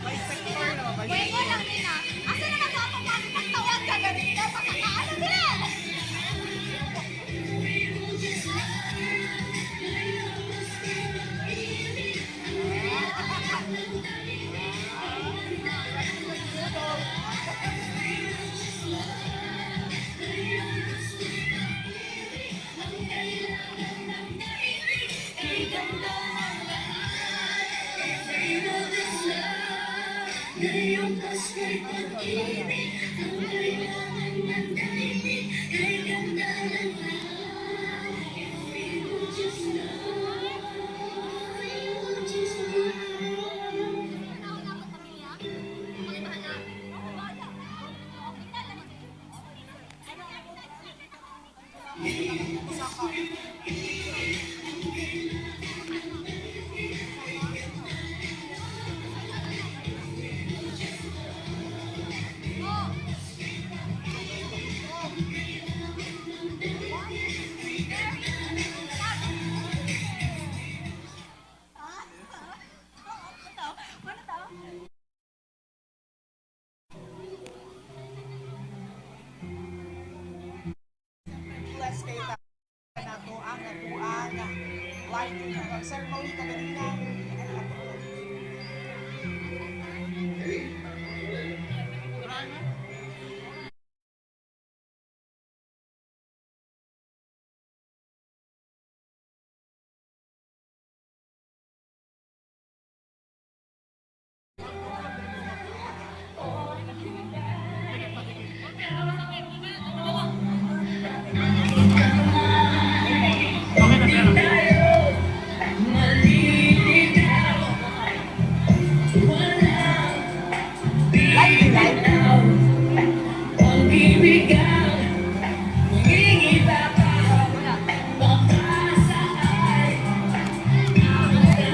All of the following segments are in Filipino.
May sector no, may Pwede lang din ah. Asa naman sa akong mami pagtawag ka ganito? Pakakaano din! bless kay ta na to ang natuan live ceremony kaganina.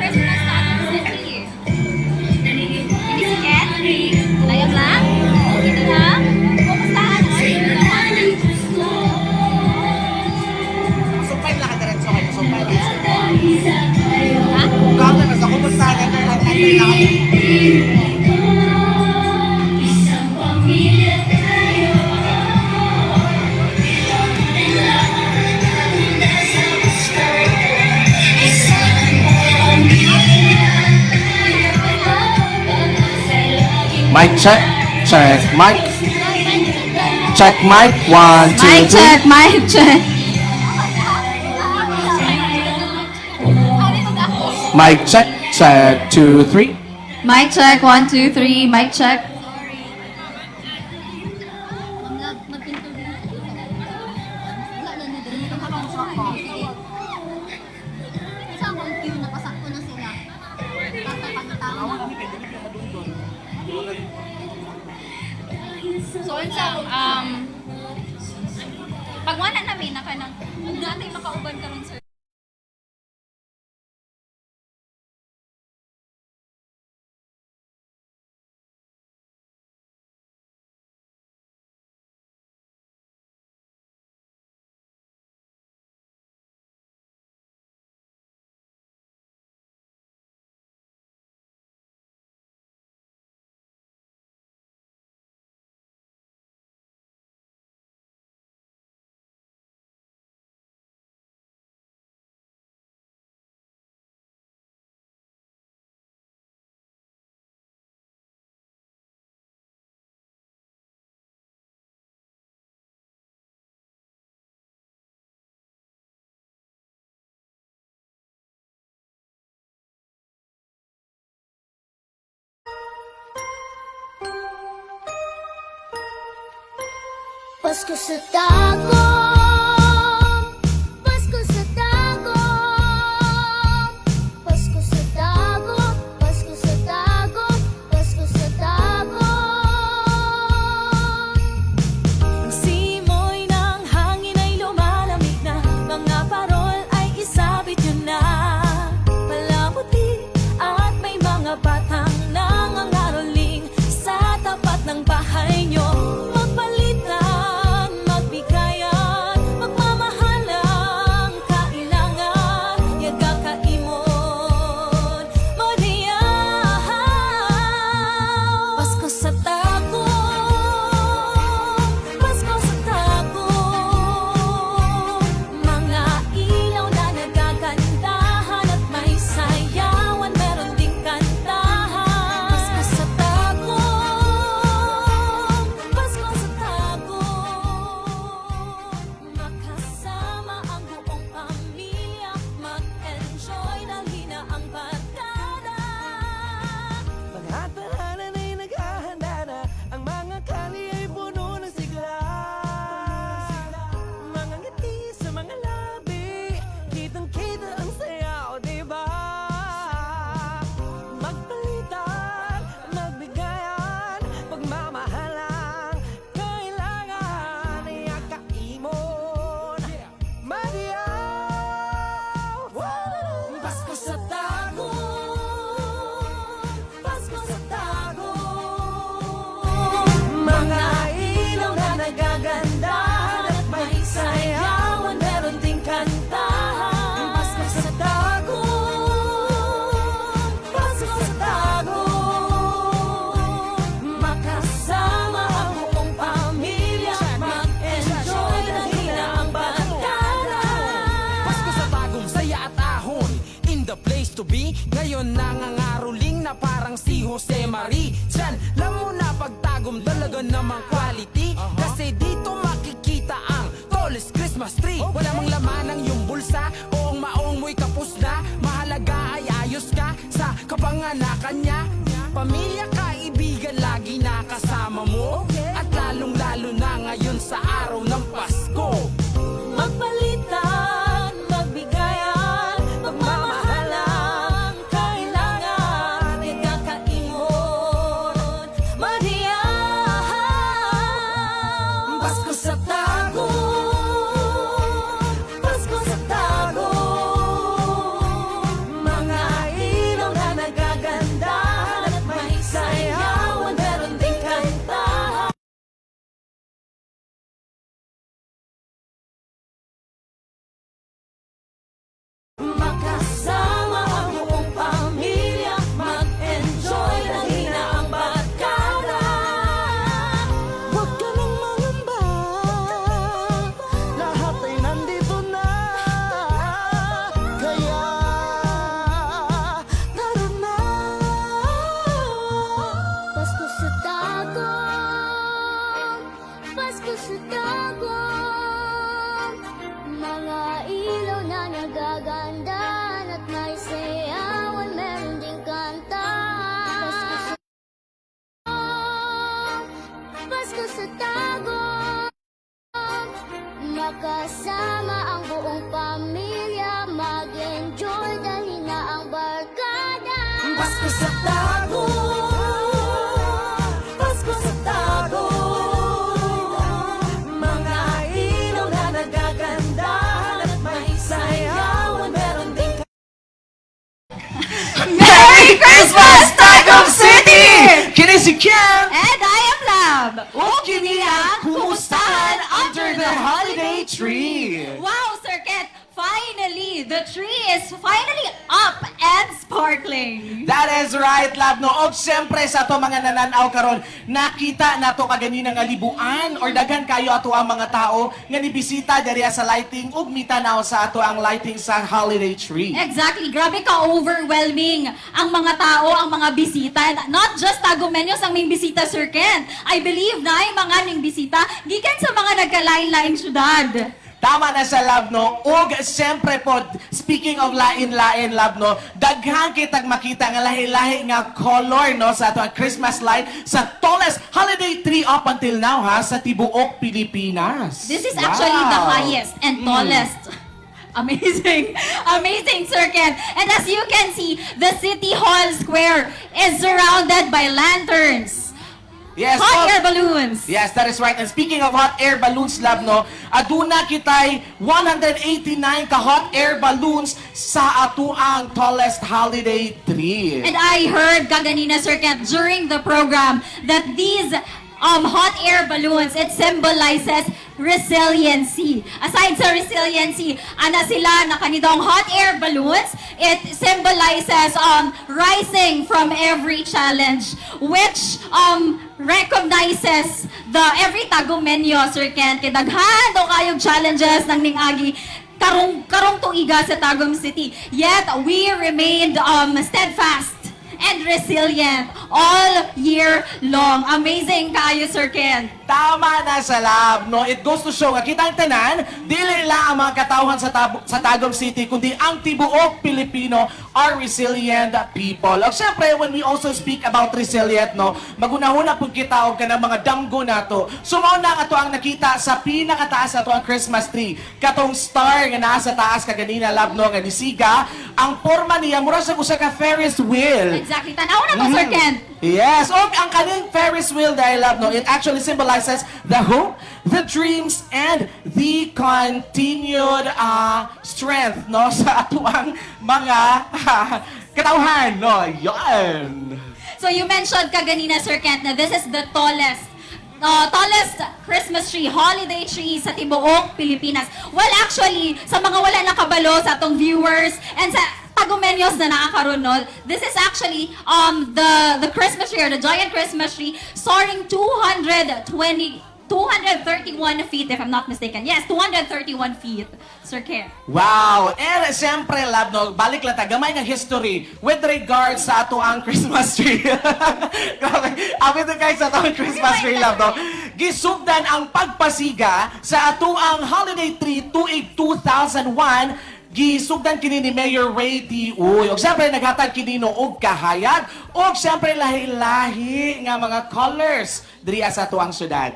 Christmas natin si Ini si Ken? Layag lang? Okay na lang? Kumustahan? Sumpay lang ka diretso kayo, sumpay lang. Ha? Gawin na sa kumusta na lang Mic check, check, mic. Check mic, 1, 2, 3. Mic check, mic check. Mic check, check, 2, 3. Mic check, 1, 2, 3. Mic check. So, pag wala namin na ka nang, kung dati makauban ka rin, sir. Pasko sa tagom, Pasko sa tagom, Pasko sa tagom, Pasko sa tagom, Pasko sa tagom. Ang simoy ng hangin ay lumalamig na, mga parol ay isabit nyo na. Palamuti at may mga batang nangangaroling sa tapat ng bahay nyo. Magpalitan, magbigay ngayon nangangaroling na parang si Jose Marie. Diyan lang muna pagtagom talaga namang quality. Kasi dito makikita ang tallest Christmas tree. Wala mang laman ang iyong bulsa o ang maong mo'y kapos na. Mahalaga ay ayos ka sa kapanganakan niya. Pamilya, kaibigan, lagi nakasama mo. At lalong-lalo na ngayon sa araw ng Pasko. Magpalitan, magbigayan, magmamahalan, kailangan ikakaingon, madiyahan. Pasko sa tagong, Pasko sa tagong, mga ilaw na nagaganda at may sayawan, meron ding kanta. Makasama ang buong pamilya, mag-enjoy ng hinaang barkada. Huwag ka nang mangamba, lahat ay nandito na. Kaya tara na. Pasko sa tagong, Pasko sa tagong, mga ilaw na nagagandahan at may sayawan, meron ding kanta. Pasko sa tagong, makasama ang buong pamilya, mag-enjoy dahil na ang barkada. Pasko sa tagong, Pasko sa tagong, mga ilaw na nagagandahan at may sayawan, meron ding Merry Christmas, Tagum City! Kini si Ken! And I am Lab. O kini ang kumustahan under the holiday tree! Wow, Sir Ken, finally, the tree is finally up and sparkling. That is right, lab, no? Og siyempre sa to mga nananaw karon, nakita na to kaganina nga libuan or daghan kayo ato ang mga tao nga nibisita diri sa lighting ug mitanaw sa ato ang lighting sa holiday tree. Exactly. Grabe ka-overwhelming ang mga tao, ang mga bisita. Not just Tagumeños ang may bisita, Sir Ken. I believe na ay mga ning bisita gikan sa mga nagkalain-laing syudad. Tama na sa lab, no? Ug siyempre po, speaking of lain-lain lab, no? Daghan kitag makita nga lahi-lahi nga color, no? Sa ato ang Christmas light sa tallest holiday tree up until now, ha? Sa tibuok Pilipinas. This is actually the highest and tallest. Amazing. Amazing, Sir Ken. And as you can see, the City Hall Square is surrounded by lanterns. Yes, Hot oh, air balloons. Yes, that is right. And speaking of hot air balloons, lab, no? Aduna kitay 189 ka hot air balloons sa atuang tallest holiday tree. And I heard kaganina, Sir Ken, during the program that these hot air balloons, it symbolizes resiliency. Aside sa resiliency, ana sila na kanidong hot air balloons, it symbolizes rising from every challenge, which recognizes the every Tagumeño, Sir Ken, kay daghan daw kayong challenges ng ning-agi karong tuiga sa Tagum City. Yet we remained steadfast and resilient all year long. Amazing kayo, Sir Ken. Tama na sa lab, no? It goes to show nga kitang tanan, dili lang ang mga katawhan sa Tagum City, kundi ang tibuok Pilipino are resilient people. Og syempre, when we also speak about resilient, no? Magunahuna pud kita og kanang mga damgo nato. Sumaw na ato ang nakita sa pinakataas ato ang Christmas tree. Katong star nga naa sa taas kaganina lab, no? Nga nisiga, ang forma niya mura sa usa ka Ferris wheel. Exactly. Tanaw na to, Sir Ken. Yes, og ang kaning Ferris wheel dahil love, no, it actually symbolizes the hope, the dreams, and the continued strength, no, sa atuang mga katawhan, no, yon. So you mentioned kaganina, Sir Kent, na this is the tallest Christmas tree, holiday tree sa tibuok Pilipinas. Well, actually, sa mga wala nakabalo sa atong viewers and sa Tagumeños na nakakaroon, no, this is actually the Christmas tree or the giant Christmas tree soaring 220 231 feet, if I'm not mistaken. Yes, 231 feet, Sir Ken. Wow! And siyempre, love, no, balik lang tagamay ng history with regards sa ato ang Christmas tree. Grabe, awit na guys sa ato ang Christmas tree, love, no? Gisugdan ang pagpasiga sa ato ang holiday tree tuig 2001 gisugdan kini ni Mayor Ray D. Uy. Og siyempre naghatag kini no og kahayag og siyempre lahi-lahi nga mga colors diri sa ato ang syudad.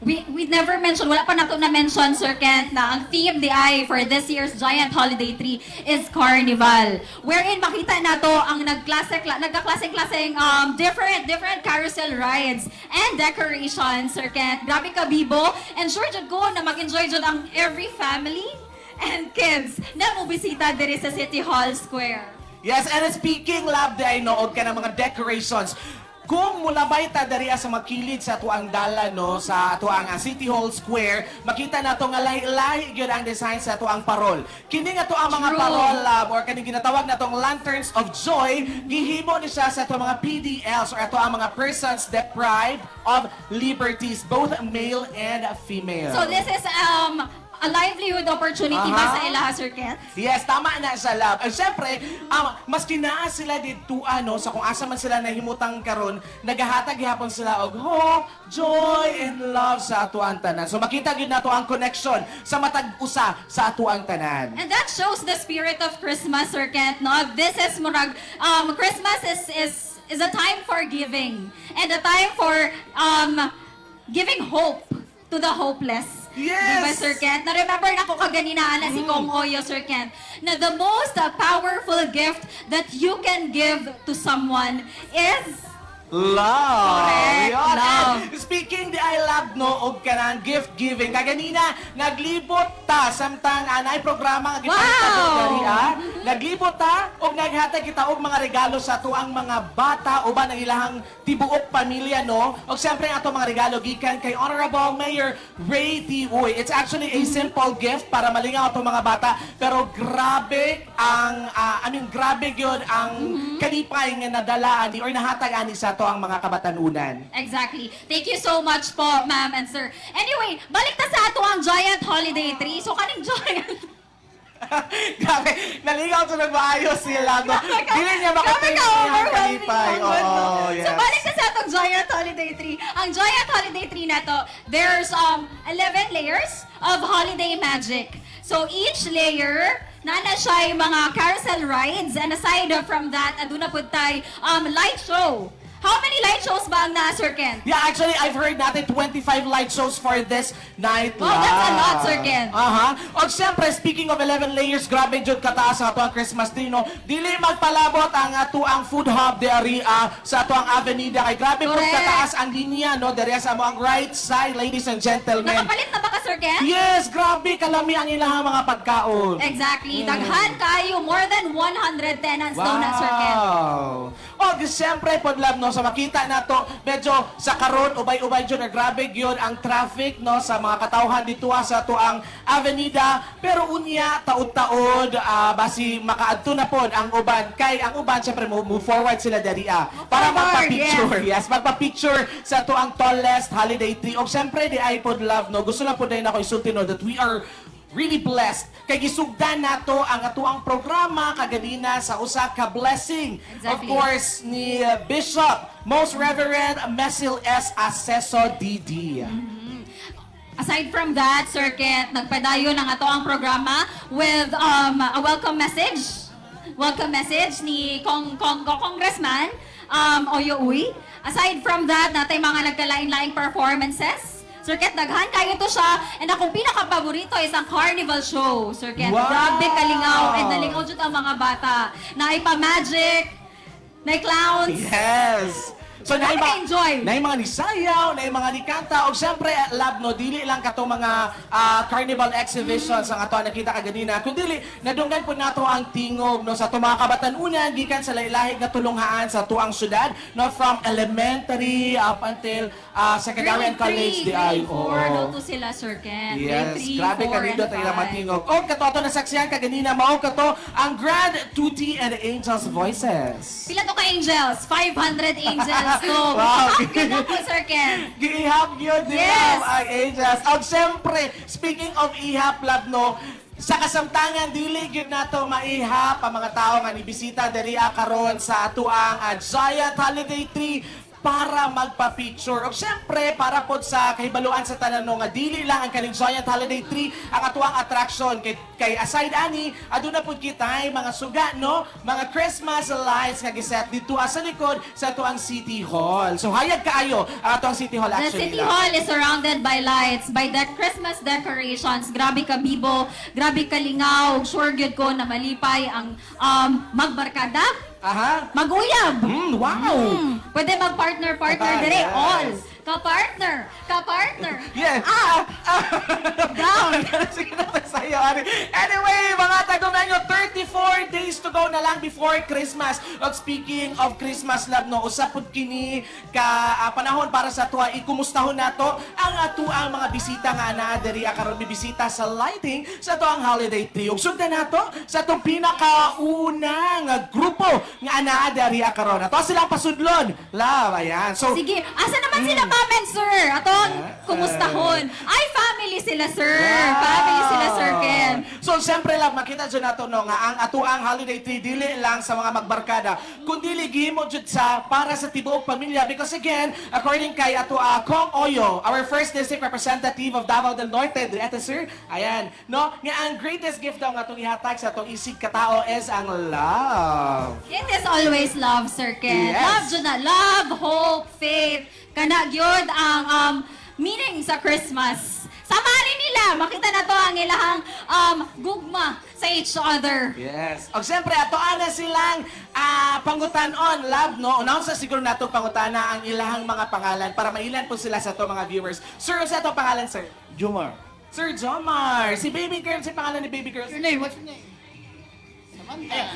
We never mentioned, wala pa nato na-mention, Sir Kent, na ang theme di ay for this year's Giant Holiday Tree is Carnival. Wherein makita nato ang nagkaklaseng-klaseng different carousel rides and decorations, Sir Kent. Grabe ka, Bibo. And sure jud ko na mag-enjoy jud ang every family and kids na mobisita diri sa City Hall Square. Yes, and speaking, love, di ay nood ka ng mga decorations. Kung mulabay ta dariya sa makilid sa tuang dala no sa tuang City Hall Square, makita nato nga lahi-lahi gyud ang design sa tuang parol. Kini nga tuang mga True. parol or kani ginatawag natong Lanterns of Joy, gihimo ni siya sa tuang mga PDLs or ato ang mga persons deprived of liberties, both male and female. So this is a livelihood opportunity ba sa ilaha, Sir Kent? Yes, tama na sa love. At syempre, maski naa sila dito, sa kung asa man sila nahimutang karon, nagahatag gihapon sila og hope, joy, and love sa atuang tanan. So makita gid nato ang connection sa matag usa sa atuang tanan. And that shows the spirit of Christmas, Sir Kent, no? This is murag, Christmas is a time for giving. And a time for giving hope to the hopeless. Yes! Diba, Sir Kent? Na-remember na ko kaganina na si Kong Oyo, Sir Kent, na the most powerful gift that you can give to someone is Love! Correct, Yun. love. And speaking di I love no og kanang gift giving. Kaganina naglibot ta samtang anay programa nga gipakita Wow! do diri Naglibot ta og naghatag kita og mga regalo sa tuang mga bata uban ang ilahang tibuok pamilya no. Og siyempre ang ato mga regalo gikan kay Honorable Mayor Ray T. Uy. It's actually a simple gift para malingaw ato mga bata pero grabe ang grabe gyud ang kalipay nga nadalaan or nahatag ani sa ang mga kabatanunan. Exactly. Thank you so much po, ma'am and sir. Anyway, balik ta sa ato ang Giant Holiday Tree. So, kaning Giant... Grabe, naligaw to nag-maayos sila. No? Dili niya makating Grabe ka, ang overwhelming kalipay. naman, no? Oo, yes. So, balik na sa atong Giant Holiday Tree. Ang Giant Holiday Tree na to, there's 11 layers of holiday magic. So, each layer, nana siya yung mga carousel rides, and aside from that, aduna po tayo light show. How many light shows ba ang na, Sir Ken? Yeah, actually, I've heard natin 25 light shows for this night. Wow, that's a lot, Sir Ken. O siyempre, speaking of 11 layers, grabe jud kataas ang ato ang Christmas tree, no? Dili magpalabot ang ato ang food hub deri sa ato ang avenida. Kay grabe po Correct. kataas ang linya, no? Deri sa mo ang right side, ladies and gentlemen. Nakapalit na ba ka, Sir Ken? Yes, grabe kalami ang ilang mga pagkaon. Exactly. Daghan kayo, more than 100 tenants daw na, Sir Ken. O, siyempre, podlab, no, sa makita na to, medyo sa karon ubay-ubay dyan, grabe yun ang traffic, no, sa mga katawhan dito sa to ang avenida. Pero unya, taod-taod, basi makaadto na pod ang uban. Kay ang uban, siyempre, move forward sila dari, para Forward, magpa-picture. Yes, magpa-picture sa to ang tallest holiday tree. O, siyempre, di ay podlab, no, gusto lang po din ako isulti, no, that we are really blessed. Kay gisugdan nato ang atuang programa kaganina sa usa ka blessing. Exactly. Of course ni Bishop Most Reverend Mesil S. Aceso D.D. Aside from that, Sir Kent, nagpadayon ang ato ang programa with a welcome message. Welcome message ni Congressman Oyo Uy. Aside from that, natay mga nagkalain-laing performances. Sir Kent, daghan kayo to siya. And akong pinaka-paborito is ang carnival show, Sir Kent. Wow! Grabe kalingaw. And nalingaw dyan ang mga bata. Na ipa-magic, na clowns. Yes! So, Nakaka-enjoy. na mga nisayaw, na mga nikanta, o siyempre, lab, no, dili lang kato mga carnival exhibitions ang ato nakita kaganina, kundi nadunggan po nato ang tingog, no, sa to mga kabatanunan, gikan sa laylahig na tulunghaan sa tuang syudad, no, from elementary up until secondary and college, di ay, Grade 4, to sila, Sir Ken. yes, Grade 3, grabe 4, kanindot and ay naman 5. tingog. O, kato ato nasaksiyan kaganina, mao kato ang Grand Tutti and Angels Voices. Pila to ka angels? 500 angels So, Wow. ang ganda po, Sir Ken. Gihap yun din Yes. ang Angels. O siyempre, speaking of ihap, love, no, sa kasamtangan, dili gyud nato maihap ang mga tao nga nibisita diri karon sa atuang Giant Holiday Tree para magpa-picture. O siyempre, para po sa kahibaluan sa tanan no, nga dili lang ang kaning Giant Holiday Tree ang atuang attraction. Kay aside ani, aduna po kita mga suga, no? Mga Christmas lights nga giset dito sa likod sa atuang City Hall. So hayag kaayo ang atuang City Hall The actually. City love. Hall is surrounded by lights, by the Christmas decorations. Grabe ka bibo, grabe ka lingaw. Sure good ko na malipay ang magbarkada, Aha. maguyab. Wow. Pwede mag-partner-partner dire. Yes. All. Ka-partner. Ka-partner. Yes. Down. Sige na sa'yo, Ari. Anyway, mga tagumenyo, 34 days to go na lang before Christmas. At speaking of Christmas love, no, usapod kini ka panahon para sa tuwa, ikumustahon nato ang atuang mga bisita nga na diri karon bibisita sa lighting sa tuang holiday tree. Ug sugdan nato sa itong pinakaunang grupo nga ana diri karon. Ato silang pasudlon. Love, ayan. So, Sige, asa naman sila ma'am and sir? Atong kumustahon. Ay, family sila sir. Family sila sir Ken. So, siyempre lang, makita dyan nato no, nga ang atuang holiday tree dili lang sa mga magbarkada, kundi gihimo jud sa para sa tibuok pamilya. Because again, according kay ato Kong Oyo, our first district representative of Davao del Norte, eto sir, ayan, no, nga ang greatest gift daw nga itong ihatag sa itong isig katao is ang love. It is always love, Sir Ken. Yes. Love dyan na. Love, hope, faith. Kana gyud ang meaning sa Christmas. Samahan nila. Makita na to ang ilahang gugma sa each other. Yes. O siyempre, ato ana silang pangutanon, love, no? Unaon sa siguro nato pangutana ang ilahang mga pangalan para mailan po sila sa to mga viewers. Sir, sa to pangalan, sir? Jumar. Sir Jomar. Si Baby Girl, si pangalan ni Baby Girl? Your name? What's your name?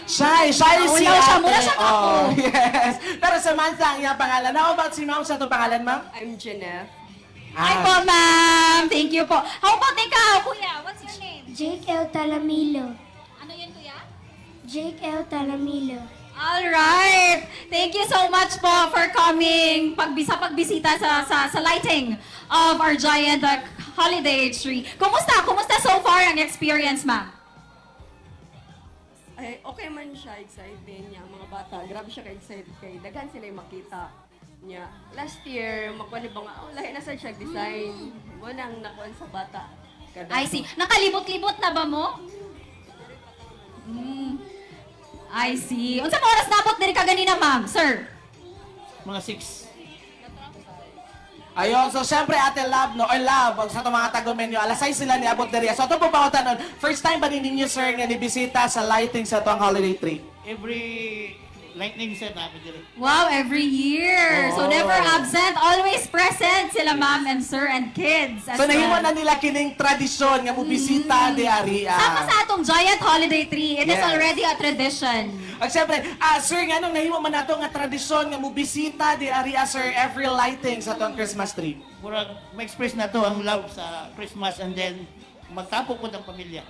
Shy si Wala siya, ate. mura siya kako. Oh, yes. Pero Samantha ang iyang pangalan. How about si ma'am sa itong pangalan, ma'am? I'm Jeanette. Hi po, ma'am. Thank you po. How about ikaw, kuya? What's your name? Jake L. Talamilo. Ano yun, kuya? Jake L. Talamilo. All right. Thank you so much po for coming pagbisita sa lighting of our giant holiday tree. Kumusta? Kumusta so far ang experience, ma'am? Ay, okay man siya, excited niya. Mga bata, grabe siya ka-excited kay daghan sila yung makita niya. Last year, makuha ba nga, lahi na sa siya design. Mo nang nakuha sa bata. I see. Nakalibot-libot na ba mo? I see. Unsa mo oras nabot diri ka ganina, ma'am? Sir? Mga 6. Ayun, so syempre ate love, no, or love, sa itong mga tagumenyo, alasay sila ni Abot Deria. So ito po pangutan first time ba ninyo, sir, nga nibisita sa lighting sa itong holiday tree? Every lightning set namin dito. Wow, every year. So Oh. never absent, always present sila ma'am and sir and kids as So nahimo well. na nila kining tradisyon nga mubisita di Aria. Sama sa atong giant holiday tree. It is Yes. already a tradition. At syempre, sir, nga nung nahimo man nato nga tradisyon nga mubisita di Aria, sir, every lighting sa itong Christmas tree. Murag ma-express na to ang love sa Christmas and then magtapok po ng pamilya.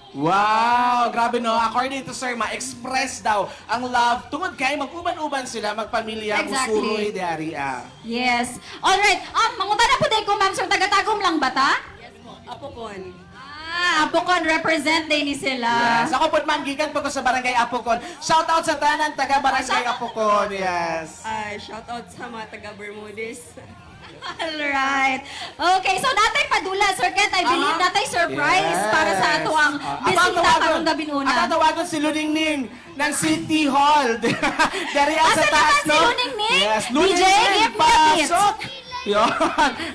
Wow! Grabe no. According to sir, ma-express daw ang love tungod kay mag-uban-uban sila, magpamilya, Exactly. musuroy di Aria. Yes. Alright. Mangutan na po din ko ma'am sir, taga-tagom lang ba ta? Yes po, Apokon. Apokon represent din ni sila. Yes. Ako po man, gikan po ko sa Barangay Apokon. Shout out sa tanan taga Barangay Apokon. Yes. Shout out sa mga taga Bermudez. Alright. Okay, so natay padula, Sir Kent. I believe natay surprise Yes. para sa ato ang bisita karong gabi Ako una. tawagon si Luningning ng City Hall. Dari sa Asa taas, naman si no? Luningning? Yes, DJ, Luningning, give me a beat. pasok! Yun.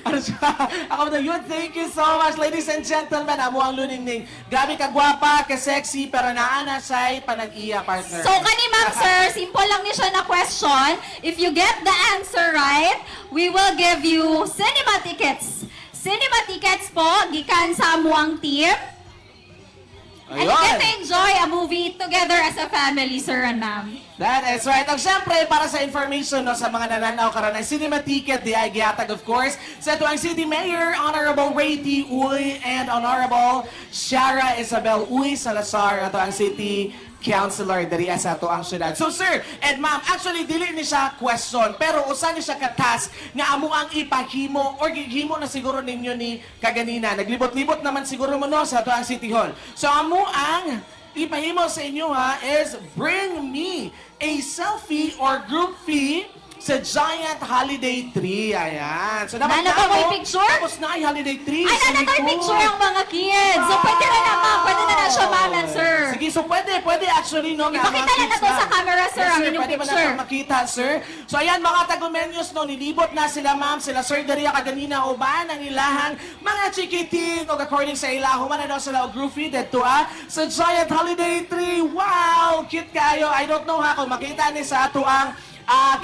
Ano siya? Ako na yun. Thank you so much, ladies and gentlemen. Amo ang Luningning. Grabe ka gwapa, ka sexy, pero naana siya'y panag-iya, partner. So, kani ma'am sir, simple lang ni siya na question. If you get the answer right, we will give you cinema tickets. Cinema tickets po, gikan sa amuang team. And you get to enjoy a movie together as a family, sir and ma'am. That is right. Ang syempre, para sa information no, sa mga nananaw karon ng cinema ticket, di ay gihatag of course sa ito ang City Mayor, Honorable Ray T. Uy, and Honorable Shara Isabel Uy Salazar, ito ang City councilor diri sa ato ang syudad. So sir and ma'am, actually dili ni siya question, pero usa ni siya ka task nga amo ang ipahimo or gihimo na siguro ninyo ni kaganina. Naglibot-libot naman siguro mo no sa ato ang City Hall. So amo ang ipahimo sa inyo ha is bring me a selfie or group fee sa Giant Holiday Tree. Ayan. So dapat Nana ba mo yung picture? Tapos na ay Holiday Tree. Ay, sa nanatay likod. picture ang mga kids. So, pwede na na, ma'am. Pwede na na siya, ma'am and sir. Sige, so pwede actually, no? nga, Ipakita mga na kids to sa camera, sir, Yes, ang inyong pwede picture. Pwede ba makita, sir? So ayan, mga tagumenyos, no, nilibot na sila, ma'am, sila Sir Daria kaganina, uban ang ilahang mga chikiting, o according sa ilaho, man na daw sila o groovy, dito sa Giant Holiday Tree. Wow! Cute kayo. I don't know ha, kung makita ni sa ato ang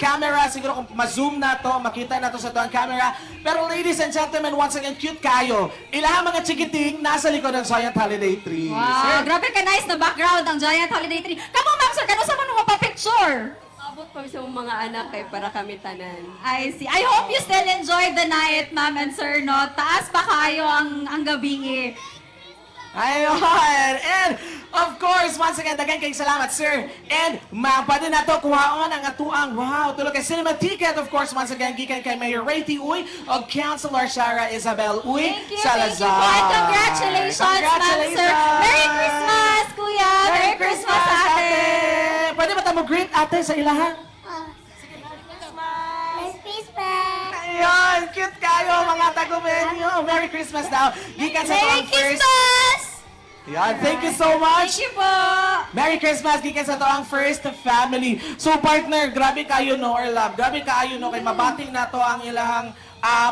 camera, siguro kung ma-zoom na to, makita na to sa tuwang camera. Pero ladies and gentlemen, once again, cute kayo. Ilang mga chikiting nasa likod ng Giant Holiday Tree. Wow, grabe ka nice na background ang Giant Holiday Tree. Kamo, ma'am, sir, kano sa mo mapapicture? Abot pa sa mga anak kay para kami tanan. I see. I hope you still enjoy the night, ma'am and sir, no? Taas pa kayo ang gabi. Ayun! And, of course, once again, dagan kayong salamat, sir. And, ma'am, pwede na to kuhaon ang atuang, wow, tulog kay cinema ticket, of course, once again, gikan kay Mayor Ray T. Uy, o Councilor Shara Isabel Uy Thank you Salazar. po. And congratulations, ma'am, sir. Merry Christmas, kuya. Merry Christmas, ate. Pwede ba tamo greet ate sa ilahan? Merry Christmas! Ayun, cute kayo, mga tagumenyo. Merry Christmas daw. Gikan sa Merry tuwang first. Christmas! Yan, thank you so much. Thank you po. Merry Christmas, gikan sa to ang first family. So partner, grabe kayo no, or love, grabe kayo no, kay mabating na to ang ilahang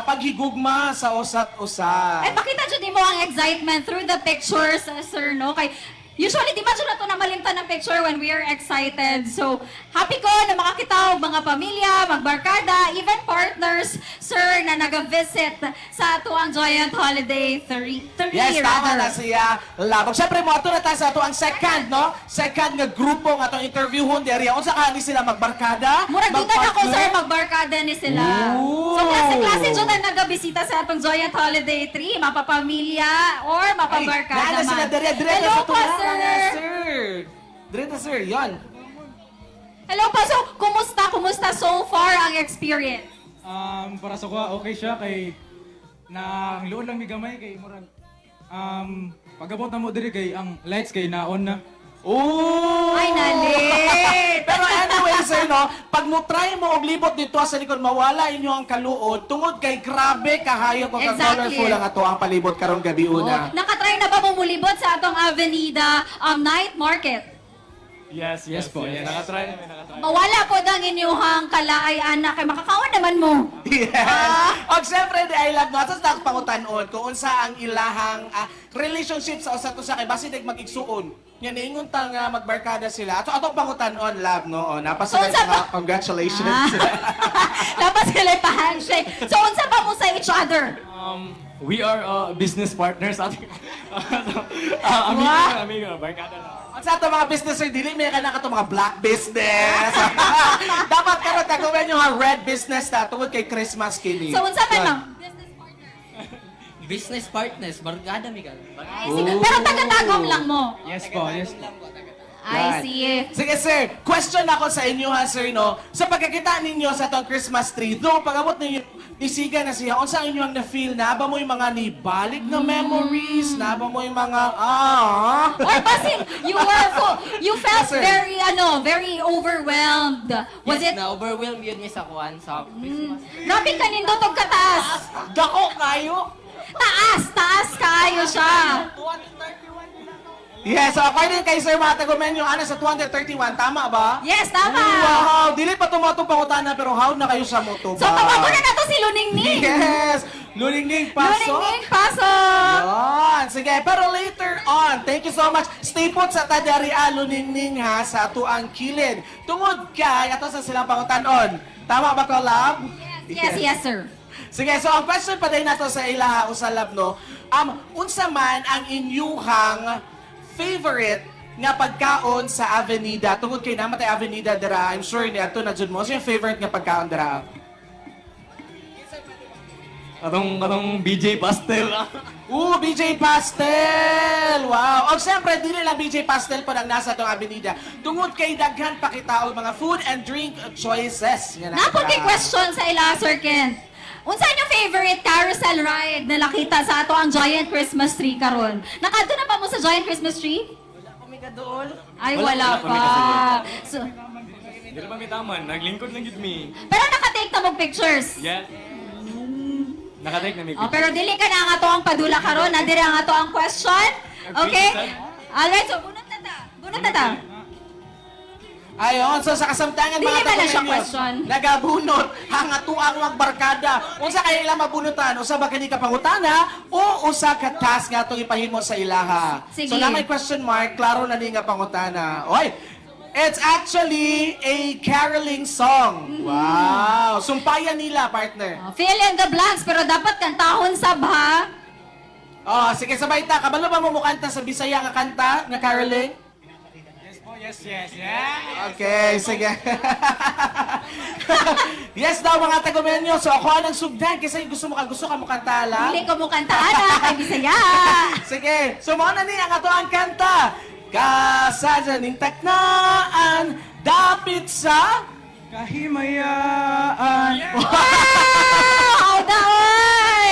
paghigugma sa usat-usa. Eh, pakita dyan mo ang excitement through the pictures, sir, no? Kay, usually, di ba dyan na ito na malimtan ng picture when we are excited. So, happy ko na makakita og mga pamilya, magbarkada, even partners, sir, na nag-visit sa ato ang Giant Holiday 3 Yes, tama rather. na siya. Labog. Siyempre, mo ato na tayo sa ato ang second, no? Second nga grupo nga itong interviewon deriya. Unsa ka ni sila magbarkada? Murag dito na ako, magpartner? sir, magbarkada ni sila. Ooh. So, klase-klase dyan na nagabisita sa atong Giant Holiday 3, mapapamilya, or mapabarkada Ay, sila man. deriya, dire Hello sa po, tuwa. sir. Sir. Dire sir, yan. Hello po, so, kumusta so far ang experience? Para sa kuha, okay siya kay na ang luon lang ni gamay kay murag pagabot na mo diri kay ang lights kay naon na. Ooh! Ay, nalit! Pero anyway, sir, no, pag mo try mo og libot dito sa likod, mawala inyo ang kaluod tungod kay grabe kahayo ko Exactly. ka-colorful ang ato ang palibot karong gabi una. Nakatry na ba mong mulibot sa atong Avenida Night Market? Yes po. Yes. Nakatry namin. Mawala po ang inyuhang kalaay, anak. Kay makakawan naman mo. Yes. Og syempre, I love no, sa pangutan-on kung unsa ang ilahang relationship sa usa to sa kay basi dig mag-igsuon. Yan ingon ta nga magbarkada sila. Ato atong pangutan-on, love no. Oh, napasagay Unsa mga ba? congratulations. Tapos sila pa-handshake. So, unsa pa mo sa each other? We are business partners at amigo, barkada lang. Sa ato mga business, sir, dili may ka na ka mga black business. Dapat karon taguan yung red business na tungod kay Christmas kini. So, unsa man Yan. lang? Business partners, barkada mi ka. Ay, sige. Pero taga-tagom lang mo. Yes po. I see. Sige sir, question ako sa inyo ha sir no. Sa pagkakita ninyo sa itong Christmas tree, do pag-abot ninyo, isiga na siya, unsa inyo ang na-feel? Naba mo yung mga nibalik na memories? Naba mo yung mga, Or basin, you felt Yes, sir. very overwhelmed. Was it, na overwhelmed yun niya sa kuan sa Christmas. grabe ka nindot og kataas. Dako kayo. Taas kayo siya. Yes, so according kay Sir Matagomen, yung ano sa 231, tama ba? Yes, tama. Wow, dili pa tumatong pangutana pero how na kayo sa moto So, tawagan na to si Luningning. Yes! Luningning, pasok! Luningning, pasok. Yan. Sige, pero later on, thank you so much. Stay put sa Tadarian, Luningning ha, sa atuang kilid. Tungod kay, ato sa silang pangutanon. Tama ba ko, love? Yes, sir. Sige, so ang question pa din nato sa ilaha o sa lab, no? Unsa man ang inyuhang favorite nga pagkaon sa Avenida? Tungod kay namatay Avenida dira, I'm sure ni ato na jud mo. Ano yung favorite nga pagkaon dira? Atong BJ Pastel. BJ Pastel! Wow! O siyempre, dili lang BJ Pastel po nang nasa itong avenida. Tungod kay daghan pa kita og mga food and drink choices. Yan ang Napon kay question sa ila, Sir Kent. Unsa inyong favorite carousel ride na nakita sa ato ang Giant Christmas Tree karon? Nakadto na pa mo sa Giant Christmas Tree? Kami ka doon. Ay, wala pa. So, Dili pa may taman, naglingkod lang gid mi. pero nakatake na mo pictures. Yeah. Nakatake na mi. Oh, pero dili ka na ang ato ang padula karon, na diri ang ato ang question. Okay? Alright, so bunot na ta. Bunot na ta. Ayon, so sa kasamtangan Dili mga ba na siya tagumenyo, question? nagabunot ang atuang magbarkada. Unsa kay ilang mabunutan? Usa ba kani ka pangutana o usa ka task nga itong ipahimo sa ilaha? Sige. So na may question mark, klaro na ni nga pangutana. Oy, it's actually a caroling song. Wow! Sumpayan nila, partner. Oh, fill in the blanks, pero dapat kantahon sab ha. Oh, sige, sabay ta. Kabalo ba mo mukanta sa Bisaya nga kanta, nga caroling? Yes, yeah. Okay, sige. Yes daw mga tagumenyo. So ako ang sugdan kasi gusto ka mo kanta lang. Dili ko mo kantaan kay Bisaya. Sige, so mo na ni ang ato ang kanta. Kasadyaning taknaan, dapit sa... Kahimayaan. Wow! Daoy!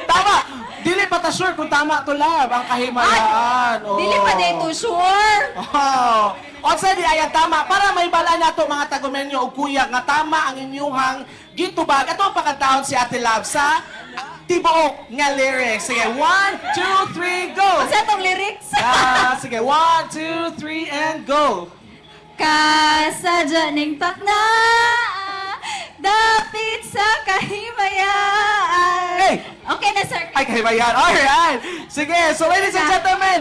Tama! Dili pa ta sure kung tama to lab, ang kahimayaan. Oh. Dili pa dito sure. Oh. O sa di ayan tama, para may bala na to mga tagumenyo o kuya, nga tama ang inyuhang gitubag. Ito ang pakantahon si Ate Love sa tibuok nga lyrics. Sige, 1, 2, 3, go! Sa tong lyrics. Sige, 1, 2, 3, and go! Kasadyaning takna, dapit sa kahimayaan. Hey! Okay na, sir. Ay, kahimayaan. Alright! Sige, so ladies and gentlemen,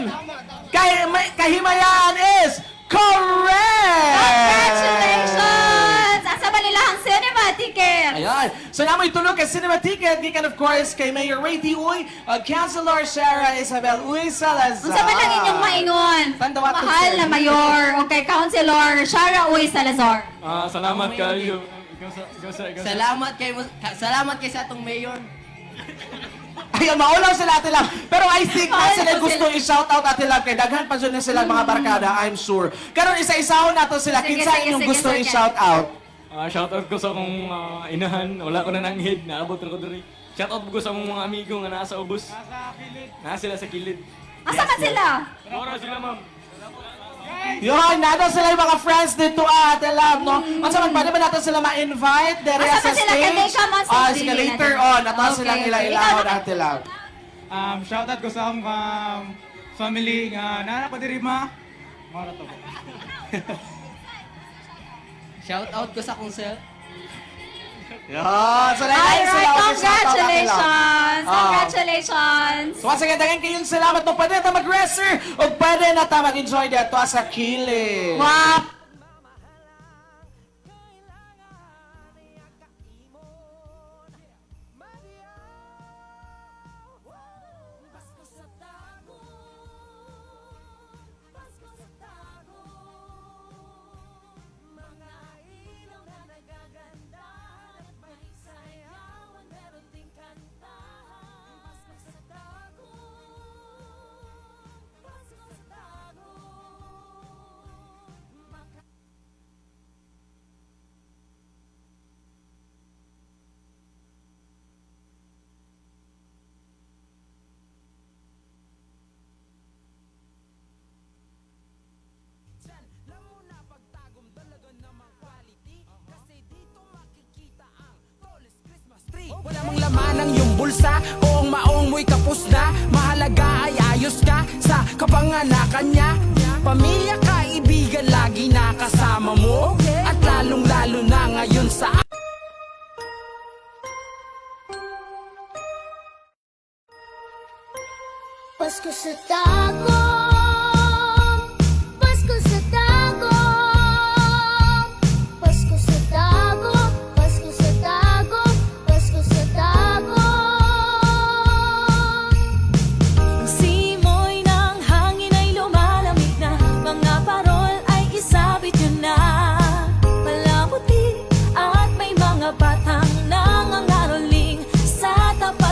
kahimayaan is correct! Congratulations! Asa ba nila ang cinema ticket? Ayan. So namoy tulog kay Cinema Ticket, gikan of course kay Mayor Ray D. Uy, Councilor Sarah Isabel Uy Salazar. Unsa man lang inyong maingon? Tandawat ko, Mahal sir. na mayor, okay, Councilor Shara Uy Salazar. Salamat kayo. Salamat kay sa atong mayor. Ayun, maulaw sila Ate Love. Pero I think na Maulaw sila sila. gusto i-shout out Ate Love kay daghan pa dyan na sila mga barkada, I'm sure. Karon isa-isahon nato sila. Sige, Kinsa sige, inyong sige, gusto sige. i-shout out? Shoutout ko sa akong inahan. Wala ko na nanghid. Naabot ko diri. Shoutout ko sa akong mga amigo nga nasa ubos. Nasa sila sa kilid. Asa ka sila? Mora sila, ma'am. Yun, nato sila yung mga friends dito Ate Love, no? At sa pwede ba nato sila ma-invite? Dere Asa sa ba sila? stage? Can they come on stage? Sige, later on. Nato Okay, silang okay. ila-ilahon Ate Love. Shoutout ko sa akong family nga nana ko diri ma. Mora to. Shout out ko sa akong sir. Yun, so lahat Alright, sila. Okay, shout out, Ate Love. congratulations! Ah. Congratulations! So once again, dagan kayong salamat mo. Pwede na ta mag-reser o pwede na ta mag-enjoy dito sa kilid. Wow! Wala mang laman ang iyong bulsa o ang maong mo'y kapos na. Mahalaga ay ayos ka sa kapanganakan niya. Pamilya, kaibigan, lagi nakasama mo. At lalong-lalo na ngayon sa Pasko sa Tagum, Pasko sa Tagum, Pasko sa Tagum, Pasko sa Tagum, Pasko sa Tagum. Ang simoy ng hangin ay lumalamig na, mga parol ay isabit yun na. Malaputi at may mga batang nangangaroling sa tapat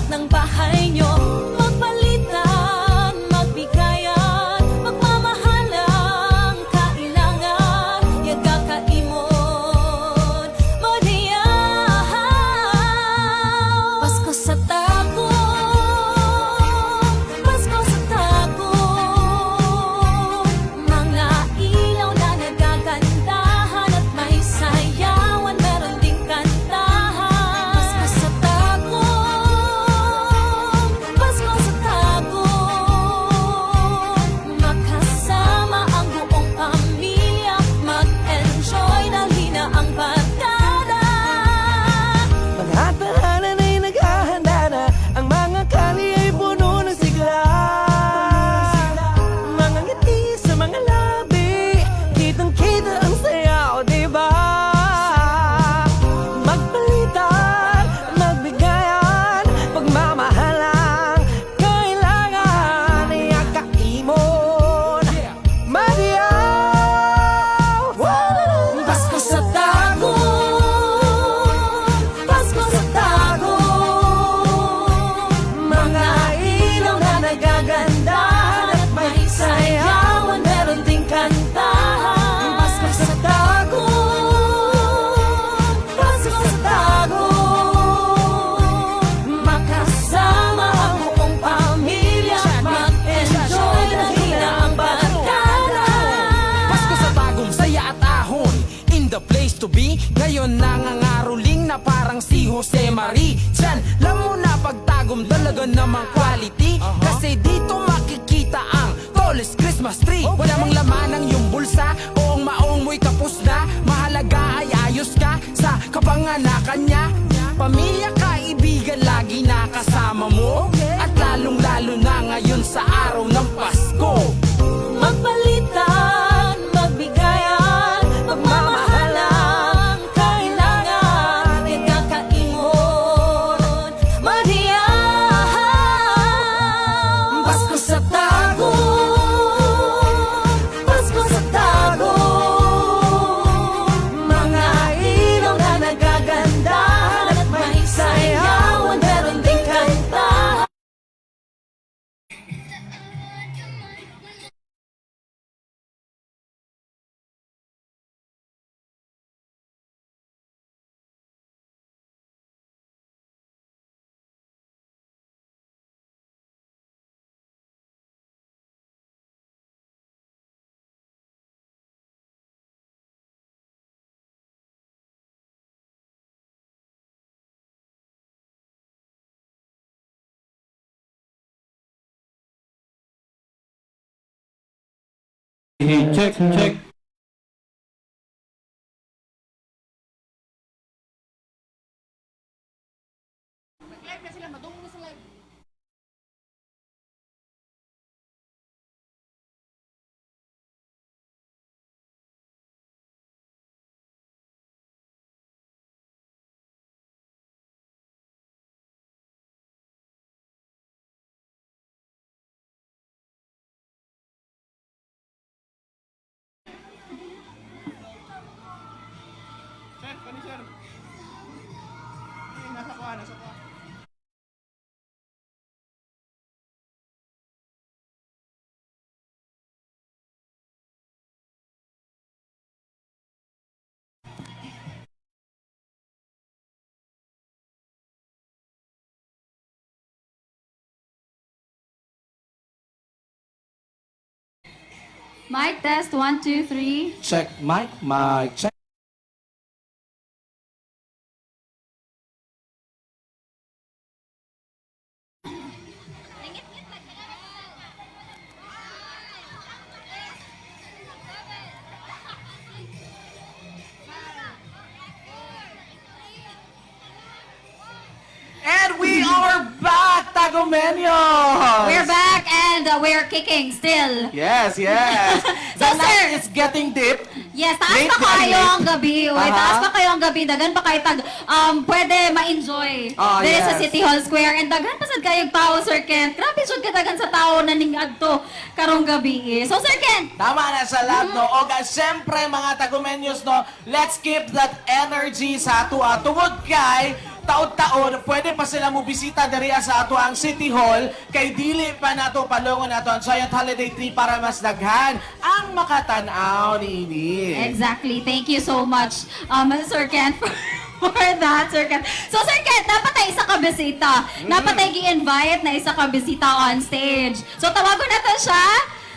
Ngayon nangangaroling na parang si Jose Marie. Diyan lang muna pagtagom, talaga namang quality. Kasi dito makikita ang tallest Christmas tree. Wala mang laman ang iyong bulsa, o ang maong mo'y kapos na. Mahalaga ay ayos ka sa kapanganakan niya. Pamilya, kaibigan, lagi nakasama mo. At lalong-lalo na ngayon sa araw ng Pasko. Magpalitan, magbigayan, magmamahalan, kailangan ikakaimon, mariyahan. Pasko sa tagum, Pasko sa tagum, mga ilaw na nagaganda at may sayawan, meron ding kanta. Check, check. Mic test, 1, 2, 3. Check, mic, check. And we are back, Tagomeños! We're back and we're kicking still. Yes, yes. So, The sir- night is getting deep. Yes, taas Late pa na, kayo late. ang gabi. Uy, Aha. taas pa kayo ang gabi. Dagan pa kayo pwede ma-enjoy. Oh, Dere sa yes. City Hall Square. And dagan pa sad kayong tao, Sir Kent. Grabe sud ka dagan sa tao na ningad to karong gabi. So, Sir Kent, Tama na sa lahat, no? O guys, siyempre, mga Tagomeños, no? Let's keep that energy sa ato. Tungod kay, taon-taon, pwede pa sila mo bisita diri sa ato ang City Hall kay dili pa nato palungon nato ang Giant Holiday Tree para mas daghan ang makatanaw ni ini. exactly. Thank you so much, Sir Kent, for that, Sir Kent. So, Sir Kent, dapat ay isa ka bisita. Dapat ay gi-invite na isa ka bisita on stage. So, tawagon natin siya,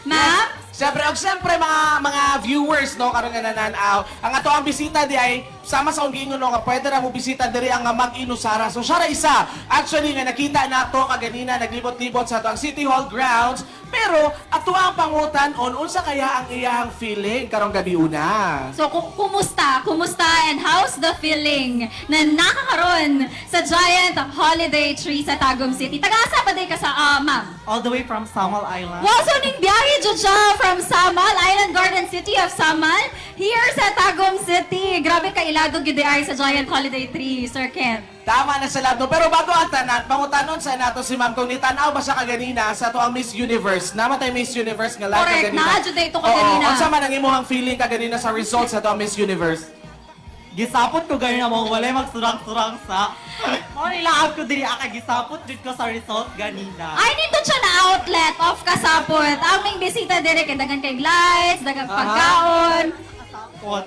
ma'am. Siyempre, mga viewers, no, karon nga nananaw, ang ato ang bisita di ay sama sa gingon no, nga pwede na mo bisita diri ang mag-inusara. So siya ra isa. Actually nga nakita nato kaganina naglibot-libot sa ato ang City Hall grounds, pero ato ang pangutan unsa kaya ang iyang feeling karong gabi una. So, kumusta? Kumusta and how's the feeling na nakakaroon sa Giant Holiday Tree sa Tagum City? Taga-asa pa din ka sa, ma'am? All the way from Samal Island. Wow, so ning biyahe dyan siya from Samal, Island Garden City of Samal, here sa Tagum City. Grabe ka ilado gid ay sa Giant Holiday Tree, Sir Kent. Tama na sa lab, no? Pero bago ang tanan, pangutanon sa nato si ma'am kung nitanaw ba siya kaganina sa to ang Miss Universe. Namatay Miss Universe nga live Correct, kaganina. na-adyo dito kaganina. Oo, unsa man ang imong feeling kaganina sa results sa to ang Miss Universe? Gisapot ko ganina mo, walay magsurang-surang sa. Mo nilaag ko diri gisapot dito ko sa result ganina. Ay, nito siya na outlet of kasapot. Aming bisita dire kay dagan kay lights, dagan pagkaon. Pot.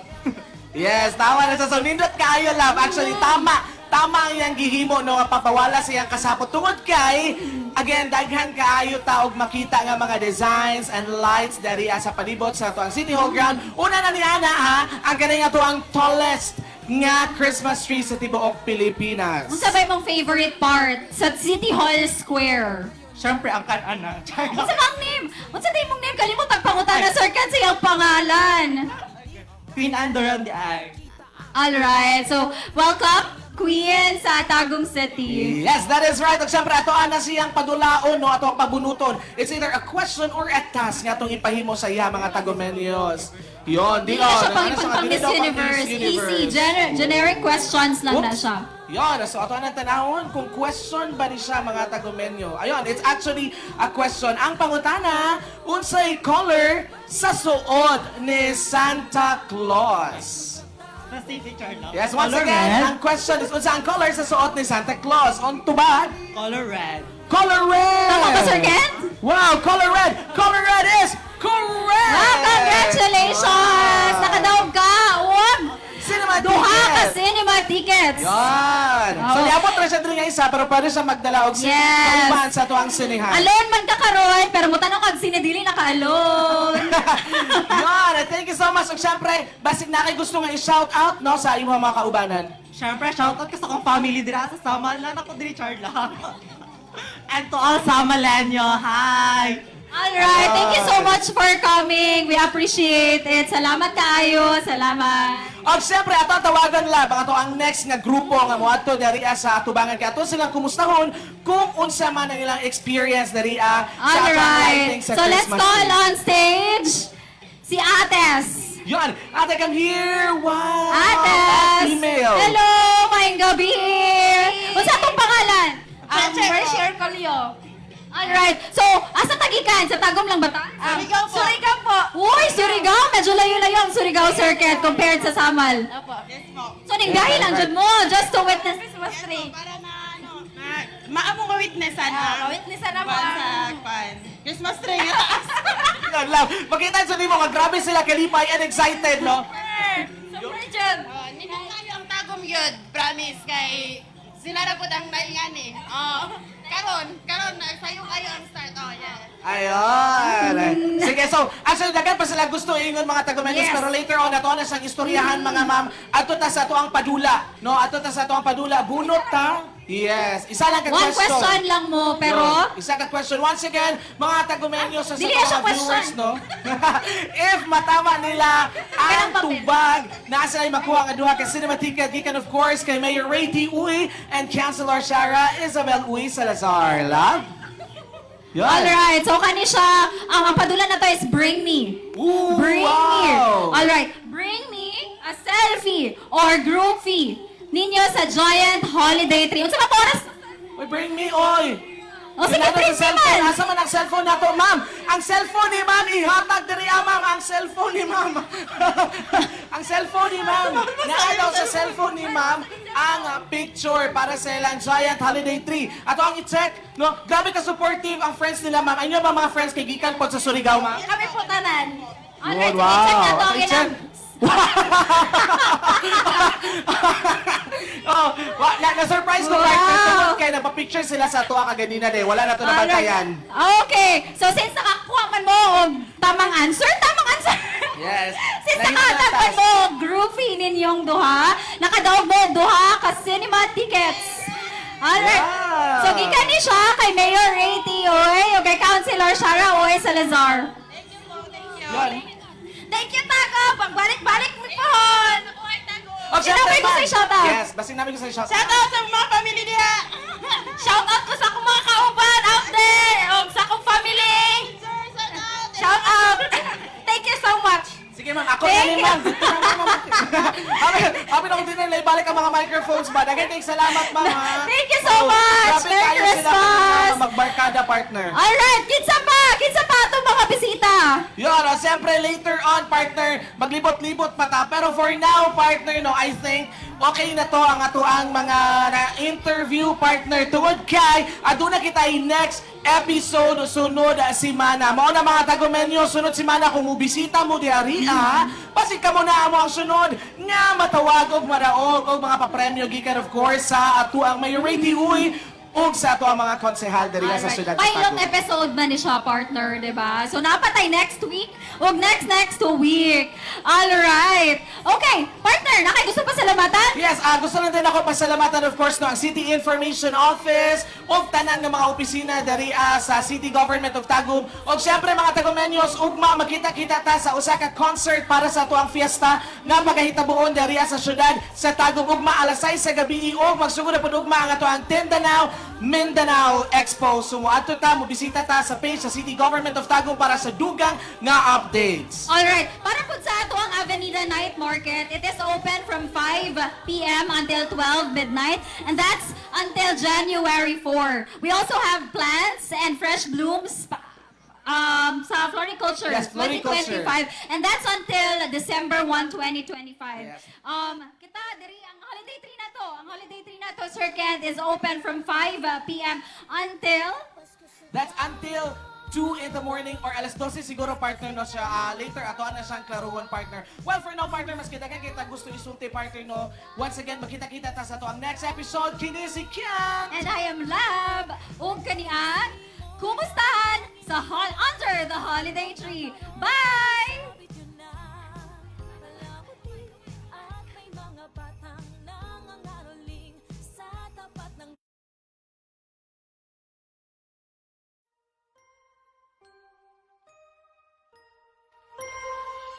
Yes, tama na sa so nindot kaayo love. Actually, tama ang iyang gihimo no nga papawala sa iyang kasapot tungod kay again daghan kaayo taog makita nga mga designs and lights dari sa palibot sa to ang City Hall ground. Una na niana ha, ang ganing ato ang tallest nga Christmas tree sa tibuok Pilipinas. Unsa ba imong favorite part sa City Hall Square? Siyempre, ang kan-ana. Unsa bang name? Unsa day mong name? Kalimutang pangutana, Sir Kat, sa iyang pangalan. Queen Andor on the eye. Alright, so welcome, Queen sa Tagum City. Yes, that is right. At syempre, ato ana siyang padulaon, no? Ato ang pabunuton. It's either a question or a task nga itong ipahimo sa iya, mga Tagomenyos. Yun, Hindi na siya pang Miss Universe. Easy, generic questions lang na siya. Yon, so ato ang tanawon kung question ba ni siya mga Tagomenyo. Ayun, it's actually a question. Ang pangutana, unsay color sa suot ni Santa Claus? Kasi teacher lang. Yes, once Color again, red. ang question is unsa ang color sa suot ni Santa Claus? On tubag? Color red. Color red! Tama ba, Sir Ken? Wow, color red! Color red is correct! Ah, congratulations! Nakadaog ka! Uwag! Cinema Duha ka ticket! cinema tickets! Yan! So, Oh. liabot rin siya nga isa, pero pwede siya magdala og Yes. kauban sa tuwang sinihan. Alone man ka karon, pero mutanong kag sinadili na ka alone. Yan! Thank you so much. Ug syempre, basig na kay gusto nga i-shout out, no, sa imong mga kaubanan. Siyempre, shoutout ko sa kong family dira sa Samalan. Ako diri, Charla. And to all Samalenyo, hi! Alright, thank you so much for coming. We appreciate it. Salamat kaayo. Salamat. Og syempre, ato ang tawagan lab, ang ato ang next nga grupo nga moadto diri sa Atubangan. Kaya ato silang kumustahon kung unsa man ang ilang experience diri sa atong lighting Alright. sa So let's Christmas call tree. on stage si Ates. Yan! Ate, come here! Wow! Ates! Female! Hello! Maayong gabi! Unsa atong pangalan? Share Kalyo. Alright. So, asa tagikan? Sa Tagum lang ba ta? Surigao po. Surigao po. Uy, Surigao! Medyo layo-layo ang Surigao Circuit compared sa Samal. Opo. Yes po. So, ninggahi lang dyan mo just to witness Christmas tree. Para na maamong ka-witnessan na. Ka-witnessan na mo. Sa Christmas tree. Yan lang. Makita sa nimo nga grabe sila kalipay and excited, no? Super dyan. Ninungayo ang tagom yun. Promise kay sila na po ang naingan eh. Karon, sayo kayo ang start. Oh, yeah. Ayun. Sige, so, actually, dagan pa sila gusto ingon mga Tagomenyos, Yes. pero later on, ato na siyang istoryahan, mga ma'am. Ato ta sa ato ang padula. No, ato ta sa ato ang padula. Bunot ta. Yes. Isa lang ka One question. question lang mo, pero... Isa ka question. Once again, mga Tagomenyos sa Dili mga siya viewers, question. no? If matama nila ang Kanang papel. tubag, nasa ay makuha nga duha ka cinema ticket, gikan of course kay Mayor Ray T. Uy and Councilor Shara Isabel Uy Salazar. Love? Yan. Alright, so kani siya, ang padula na to is Bring Me. Ooh, Bring wow. me. Alright, bring me a selfie or groupie ninyo sa Giant Holiday Tree. Unsa ba oras? Uy, bring me, oy! O sige, Ginagawa bring sa me cellphone. man. Asa man ang cellphone nato, ma'am? Ang cellphone ni ma'am, ihatag diri ma'am. Ang cellphone ni ma'am. Ang cellphone ni ma'am. Naadaw sa cellphone ni ma'am ang picture para sa ilang Giant Holiday Tree. Ato ang i-check, no? Grabe ka supportive ang friends nila, ma'am. Ayun ba mga friends kay gikan po sa Surigao, ma'am? Kami po tanan. Alright, Good, so i-check na to wow. ang I-check. ilang... Oh, na-surprise ko, Wow. partner. Tungkol kay nagpa-picture sila sa tuwa kaganina de. Wala na to na bantayan. Okay, so since nakakuha man mo og tamang answer. Yes. Since Nahimo nakatagpan na taas. mo groupie ninyong duha, nakadaog mo duha ka cinema tickets. Alright. Wow. So gikan ni siya kay Mayor Ray T. Oy, o kay Councilor Shara Oy Salazar. Yan. Thank you, Tago. Pagbalik-balik mo pohon. Oh, Sino syempre, may gusto ma'am. i-shoutout? Yes, basing namin gusto i-shoutout. Shout out sa mga family niya. Shout out ko sa akong mga kauban out there. O sa akong family. Shout out. Thank you so much. Sige ma'am, ako na Thank ni ma'am. Happy na kung din na ibalik ang mga microphones ba. Dagan salamat ma'am ha. Thank you so much. Grabe Merry kayo sila Christmas. magbarkada partner. Alright, kinsa pa itong mga bisita. Yun, siyempre later on partner, maglibot-libot pa ta. Pero for now partner, no, I think okay na to ang atuang mga na-interview partner tungod kay aduna kita next episode sunod si Mana. Mao na mga Tagomenyo, sunod si Mana kung mubisita mo diari pasig ka mo na mo ang sunod nga matawag og maraog og mga papremyo gikan of course sa atuang Mayor Ray T. Uy ug sa ato ang mga konsehal diri sa Alright. syudad sa Pilot Tagum. episode man ni siya, partner, di ba? So, napatay next week o next week. Alright. Okay, partner, nakay gusto pa salamatan? Yes, gusto lang din ako pasalamatan of course no ang City Information Office ug tanan nga mga opisina diri sa City Government of Tagum ug syempre mga Tagumeños ugma magkita-kita ta sa usa ka concert para sa tuang fiesta nga magahitabuon diri sa syudad sa Tagum ugma alas 6 sa gabi ug magsugod na pud ugma ang atoang Mindanao Expo. So moadto ta mo bisita ta sa page sa City Government of Tagum para sa dugang nga updates. Alright, para po sa ato ang Avenida Night Market, it is open from 5 p.m. until 12 midnight, and that's until January 4. We also have plants and fresh blooms sa Floriculture Yes, Floriculture. 2025, and that's until December 1, 2025. Yes. Kita, diri, ang holiday tree na to, Sir Kent, is open from 5 p.m. until That's until 2 in the morning or alas 12 siguro partner no siya. Later ato na siyang klaruhon partner. Well for now partner mas kita gusto isulti partner no. Once again magkita-kita ta sa to ang next episode kini si Kian. And I am Lab. Ug kaniang kumustahan sa under the holiday tree. Bye! At may mga batang nangangaroling sa tapat ng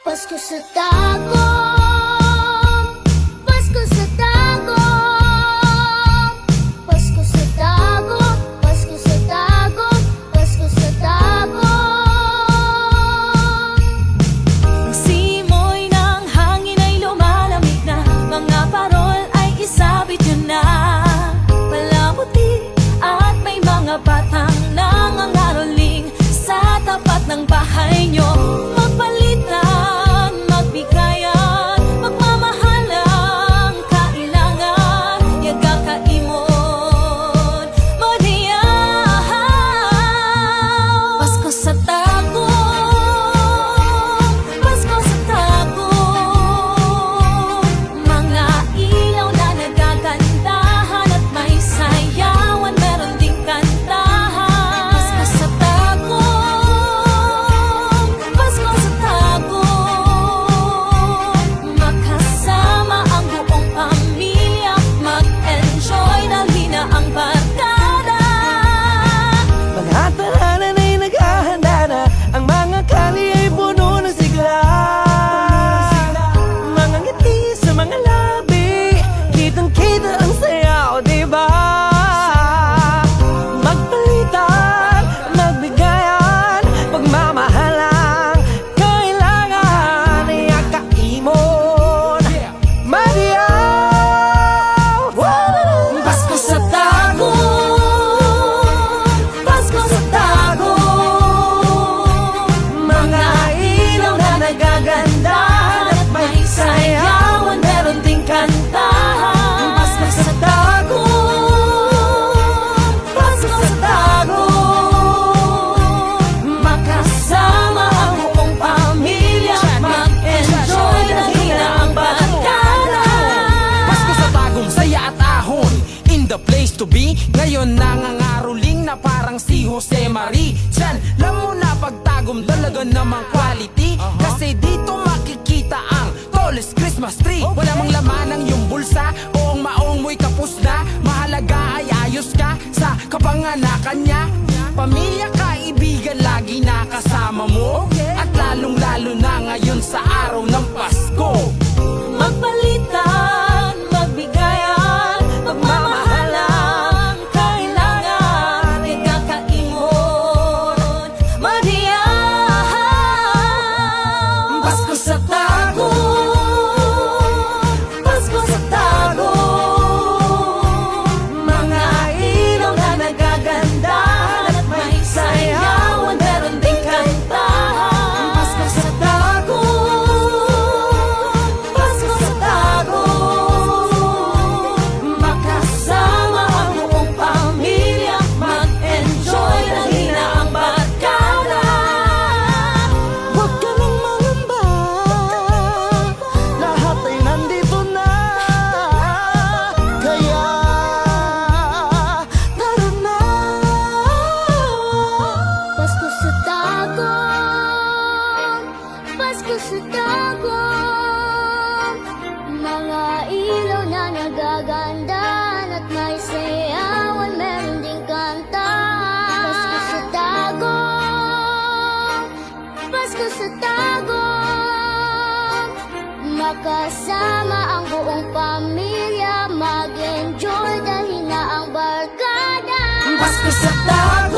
Pasko sa Tagum, Pasko sa Tagum, Pasko sa Tagum, Pasko sa Tagum, Pasko sa Tagum. Ang simoy ng hangin ay lumalamig na, mga parol ay isabit nyo na. Palamuti at may mga batang nangangaroling sa tapat ng bahay nyo. Magpalitan, magbigayan, magmamahalang kailangan, yaga kaimon, madiyaw. Pasko sa Tagum, Pasko sa Tagum, mga ilaw na nagagandahan at may sayawan, meron ding kantahan. Pasko sa Tagum, Pasko sa Tagum, makasama ang buong pamilya, mag-enjoy na hina ang barkada. Mga tahanan ay naghahanda na, ang mga kali ay puno ng sigla. Mga ngiti sa mga labi, kitang-kita ang saya, o diba? Magpalitan, magbigayan, pagmamahalang kailangan, iyakaimon, madiyaw. Pasko sa Tagum, Pasko sa Tagum, mga ilaw na nagagandahan at may sayawan, meron ding kantahan. Pasko sa Tagum, Pasko sa Tagum, makasama ang buong pamilya, mag-enjoy na hina ang barkada. Pasko sa Tagum, saya at ahon, in the place to be. Ngayon nangangaroling na parang si Jose Marie. Diyan lang muna pagtagom, talaga namang quality. Kasi dito makikita ang tallest Christmas tree. Wala mang laman ang iyong bulsa o ang maong mo'y kapos na. Mahalaga ay ayos ka sa kapanganakan niya. Pamilya, kaibigan, lagi nakasama mo. At lalong-lalo na ngayon sa araw ng Pasko. Magpalitan, magbigayan, magmamahalang kailangan, ikakaimon, madiyaw. Pasko sa Tagum, Pasko sa Tagum, mga ilaw na nagagandahan at may sayawan, meron ding kantahan. Pasko sa Tagum, magkasama ang buong pamilya, mag-enjoy dahil na ang barkada. Basta sa dagat